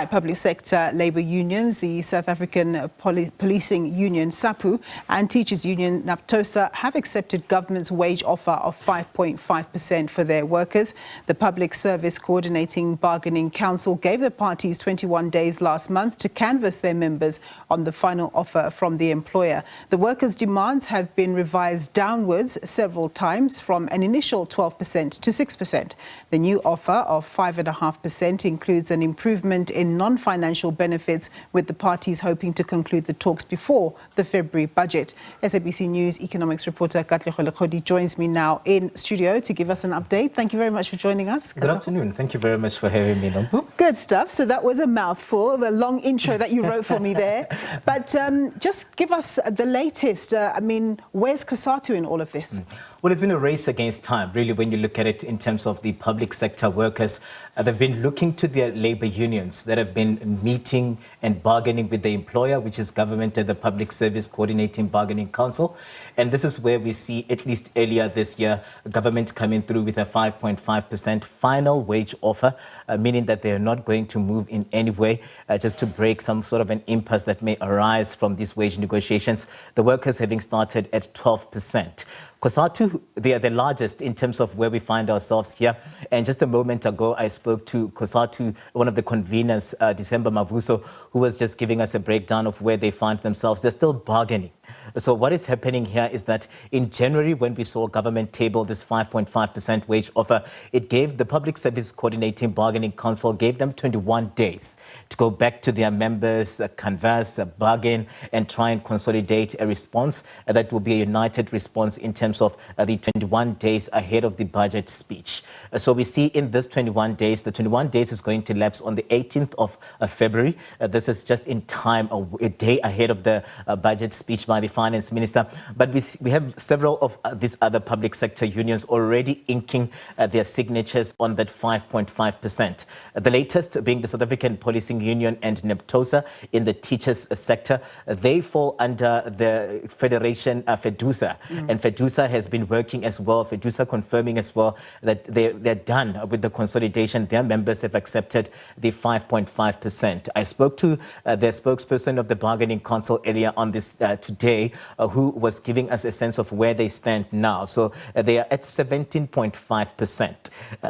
Right, public sector labour unions, the South African Policing Union SAPU and Teachers Union Naptosa have accepted government's wage offer of 5.5% for their workers. The Public Service Coordinating Bargaining Council gave the parties 21 days last month to canvass their members on the final offer from the employer. The workers' demands have been revised downwards several times from an initial 12% to 6%. The new offer of 5.5% includes an improvement in non-financial benefits, with the parties hoping to conclude the talks before the February budget. SABC News economics reporter Katlego Legodi joins me now in studio to give us an update. Thank you very much for joining us. Good afternoon. Thank you very much for having me, Nompu. Good stuff. So that was a mouthful, the long intro that you wrote for me there. But just give us the latest. I mean, where's COSATU in all of this? Well, it's been a race against time, really, when you look at it in terms of the public sector workers. They've been looking to their labour unions that have been meeting and bargaining with the employer, which is government and the Public Service Coordinating Bargaining Council. And this is where we see, at least earlier this year, government coming through with a 5.5% final wage offer, meaning that they are not going to move in any way, just to break some sort of an impasse that may arise from these wage negotiations. The workers having started at 12%. COSATU, they are the largest in terms of where we find ourselves here. And just a moment ago, I spoke to COSATU, one of the conveners, December Mavuso, who was just giving us a breakdown of where they find themselves. They're still bargaining. So what is happening here is that in January, when we saw government table this 5.5% wage offer, it gave the Public Service Coordinating Bargaining Council, gave them 21 days to go back to their members, canvass, bargain, and try and consolidate a response that will be a united response in terms of the 21 days ahead of the budget speech. So we see in this 21 days, the 21 days is going to lapse on the 18th of February. This is just in time, a day ahead of the budget speech by the Finance Minister. But we have several of these other public sector unions already inking their signatures on that 5.5%. The latest being the South African Policing Union and Naptosa in the teachers sector. They fall under the Federation FEDUSA. And FEDUSA has been working as well, FEDUSA confirming as well that they're done with the consolidation. Their members have accepted the 5.5%. I spoke to the spokesperson of the Bargaining Council earlier on this today, who was giving us a sense of where they stand now. So they are at 17.5%.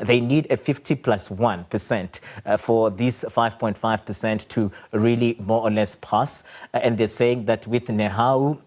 They need a 50 plus 1% for this 5.5% to really more or less pass. And they're saying that with NEHAU,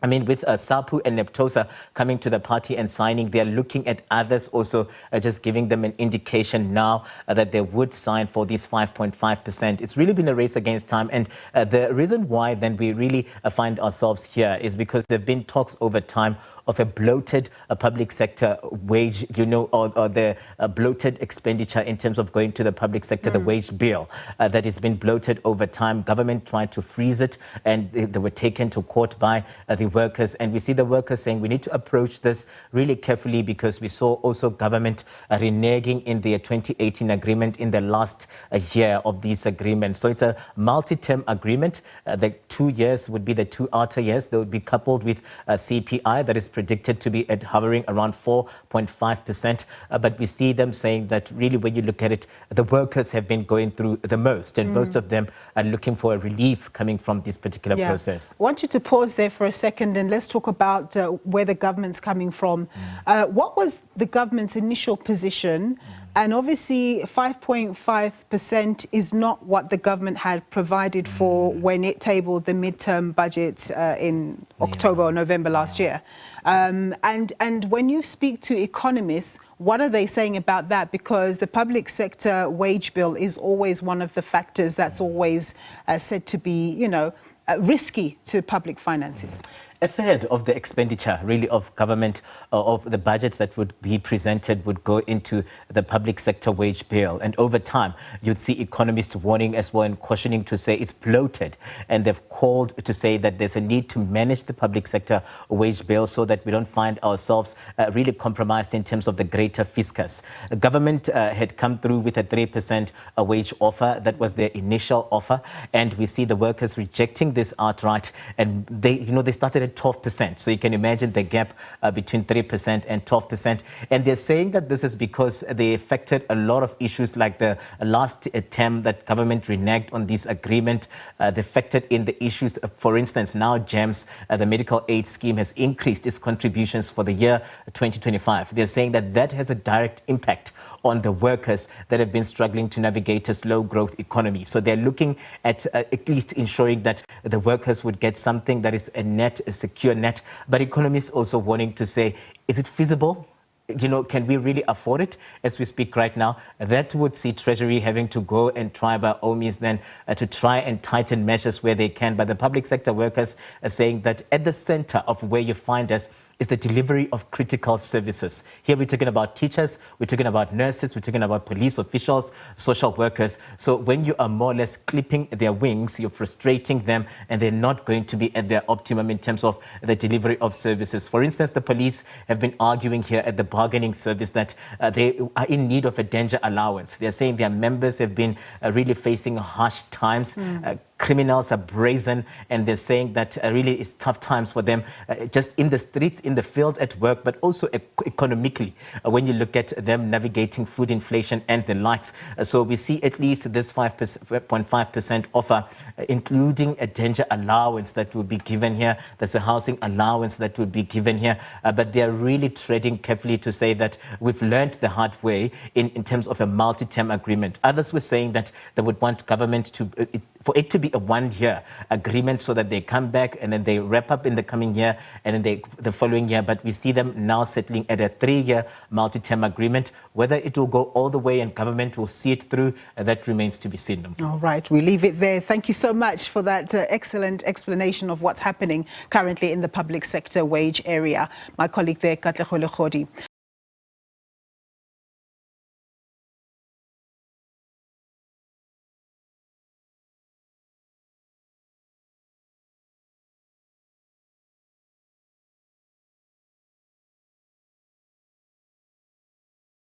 with SAPU and Naptosa coming to the party and signing, they're looking at others also, just giving them an indication now that they would sign for this 5.5%. It's really been a race against time. And the reason why then we really find ourselves here is because there have been talks over time of a bloated public sector wage, or the bloated expenditure in terms of going to the public sector, the wage bill that has been bloated over time. Government tried to freeze it, and they were taken to court by the workers. And we see the workers saying we need to approach this really carefully, because we saw also government reneging in their 2018 agreement in the last year of these agreements. So it's a multi-term agreement. The 2 years would be the 2 outer years. They would be coupled with CPI that is predicted to be at hovering around 4.5%. But we see them saying that really, when you look at it, the workers have been going through the most, and most of them are looking for a relief coming from this particular process. I want you to pause there for a second and let's talk about where the government's coming from. What was the government's initial position? And obviously 5.5% is not what the government had provided for when it tabled the midterm budget in October or November last year. And when you speak to economists, what are they saying about that? Because the public sector wage bill is always one of the factors that's always said to be, risky to public finances. A third of the expenditure, really, of government, of the budget that would be presented would go into the public sector wage bill. And over time, you'd see economists warning as well and cautioning to say it's bloated. And they've called to say that there's a need to manage the public sector wage bill so that we don't find ourselves really compromised in terms of the greater fiscus. The government had come through with a 3% wage offer. That was their initial offer. And we see the workers rejecting this outright. And they started at 12%. So you can imagine the gap between 3% and 12%. And they're saying that this is because they affected a lot of issues like the last term that government reneged on this agreement. They factored in the issues. For instance, now GEMS, the medical aid scheme, has increased its contributions for the year 2025. They're saying that that has a direct impact on the workers that have been struggling to navigate a slow growth economy. So they're looking at least ensuring that the workers would get something that is a secure net. But economists also wanting to say, is it feasible? Can we really afford it as we speak right now? That would see Treasury having to go and try by all means then to try and tighten measures where they can. But the public sector workers are saying that at the center of where you find us is the delivery of critical services. Here we're talking about teachers, we're talking about nurses, we're talking about police officials, social workers. So when you are more or less clipping their wings, you're frustrating them and they're not going to be at their optimum in terms of the delivery of services. For instance, the police have been arguing here at the bargaining service that they are in need of a danger allowance. They're saying their members have been really facing harsh times. Criminals are brazen, and they're saying that really it's tough times for them just in the streets, in the field, at work, but also economically when you look at them navigating food inflation and the likes. So we see at least this 5.5% offer, including a danger allowance that will be given here. There's a housing allowance that will be given here. But they're really treading carefully to say that we've learned the hard way in terms of a multi-term agreement. Others were saying that they would want government for it to be a one-year agreement so that they come back and then they wrap up in the coming year and then the following year. But we see them now settling at a 3-year multi-term agreement. Whether it will go all the way and government will see it through, that remains to be seen. All right, we leave it there. Thank you so much for that excellent explanation of what's happening currently in the public sector wage area. My colleague there, Katlego, Legodi.